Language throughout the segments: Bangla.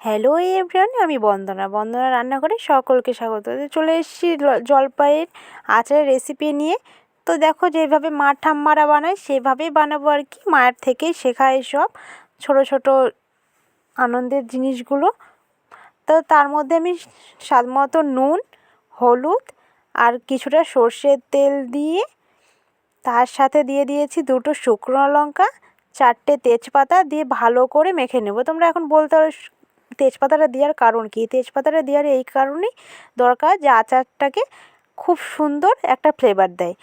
হ্যালো এভরিওয়ান, আমি বন্দনা রান্নাঘরে সকলকে স্বাগত। চলে এসেছি জলপাইয়ের আচারের রেসিপি নিয়ে। তো দেখো, যেভাবে মা ঠাম্মারা বানায় সেভাবেই বানাবো আর কি। মায়ের থেকেই শেখা এসব ছোটো ছোটো আনন্দের জিনিসগুলো। তো তার মধ্যে আমি স্বাদ মতো নুন, হলুদ আর কিছুটা সর্ষের তেল দিয়ে তার সাথে দিয়ে দিয়েছি 2টো শুকনো লঙ্কা, 4টে তেজপাতা দিয়ে ভালো করে মেখে নেব। তোমরা এখন বলতে পারো তেজপাতাটা দেওয়ার কারণ কী? তেজপাতাটা দেওয়ার এই কারণেই দরকার যে আচারটাকে খুব সুন্দর একটা ফ্লেভার দেয়।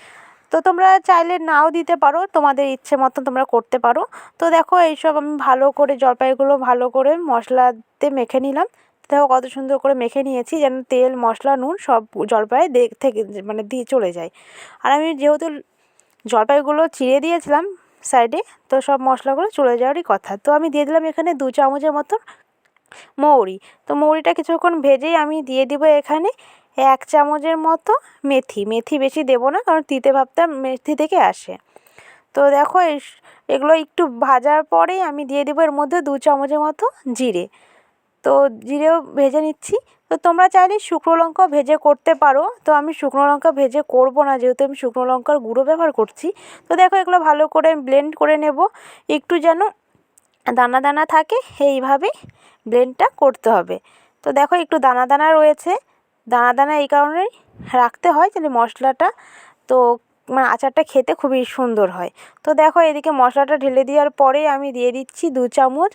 তো তোমরা চাইলে নাও দিতে পারো, তোমাদের ইচ্ছে মতন তোমরা করতে পারো। তো দেখো, এইসব আমি ভালো করে জলপাইগুলো ভালো করে মশলাতে মেখে নিলাম। দেখো কত সুন্দর করে মেখে নিয়েছি, যেন তেল, মশলা, নুন সব জলপাইয়ে থেকে মানে দিয়ে চলে যায়। আর আমি যেহেতু জলপাইগুলো চিড়ে দিয়েছিলাম সাইডে, তো সব মশলাগুলো চলে যাওয়ারই কথা। তো আমি দিয়ে দিলাম এখানে 2 চামচের মতন মৌরি। তো মৌরিটা কিছুক্ষণ ভেজেই আমি দিয়ে দিব এখানে 1 চামচের মতো মেথি। মেথি বেশি দেবো না, কারণ তিতে ভাবটা মেথি থেকে আসে। তো দেখো, এগুলো একটু ভাজার পরেই আমি দিয়ে দিব এর মধ্যে 2 চামচের মতো জিরে। তো জিরেও ভেজে নিচ্ছি। তো তোমরা চাইলে শুকনো লঙ্কাও ভেজে করতে পারো। তো আমি শুকনো লঙ্কা ভেজে করব না, যেহেতু আমি শুকনো লঙ্কার গুঁড়ো ব্যবহার করছি। তো দেখো, এগুলো ভালো করে ব্লেন্ড করে নেব, একটু যেন দানা দানা থাকে, এইভাবেই ব্লেন্ডটা করতে হবে। তো দেখো, একটু দানা দানা রয়েছে। দানা দানা এই কারণেই রাখতে হয় যাতে মশলাটা, তো মানে আচারটা খেতে খুবই সুন্দর হয়। তো দেখো, এদিকে মশলাটা ঢেলে দেওয়ার পরে আমি দিয়ে দিচ্ছি 2 চামচ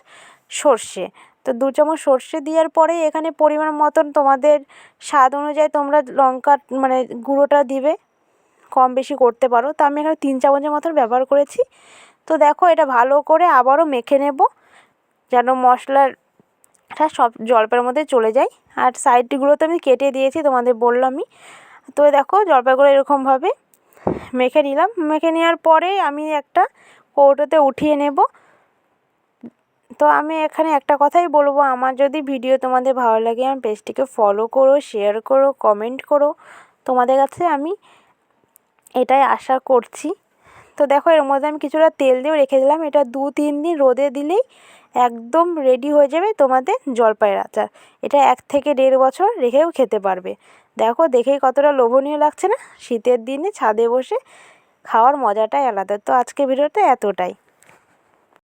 সর্ষে। তো 2 চামচ সর্ষে দেওয়ার পরে এখানে পরিমাণ মতন তোমাদের স্বাদ অনুযায়ী তোমরা লঙ্কা মানে গুঁড়োটা দিবে, কম বেশি করতে পারো। তো আমি এখানে 3 চামচের মতন ব্যবহার করেছি। তো দেখো, এটা ভালো করে আবারও মেখে নেব, যেন মশলাটা সব জলপাইয়ের মধ্যে চলে যায়। আর সাইডগুলো তো আমি কেটে দিয়েছি, তোমাদের বললামই। তো দেখো, জলপাইগুলো এরকমভাবে মেখে নিলাম। মেখে নেওয়ার পরে আমি একটা কৌটোতে উঠিয়ে নেব। তো আমি এখানে একটা কথাই বলবো, আমার যদি ভিডিও তোমাদের ভালো লাগে, আমার পেজটিকে ফলো করো, শেয়ার করো, কমেন্ট করো। তোমাদের কাছে আমি এটাই আশা করছি। তো দেখো, এর মধ্যে আমি কিছুটা তেল দিয়েও রেখে দিলাম। এটা 2-3 দিন রোদে দিলেই একদম রেডি হয়ে যাবে তোমাদের জলপাইয়ের আচার। এটা 1 থেকে 1.5 বছর রেখেও খেতে পারবে। দেখো, দেখেই কতটা লোভনীয় লাগছে না? শীতের দিনে ছাদে বসে খাওয়ার মজাটাই আলাদা। তো আজকের ভিডিওটা এতটাই।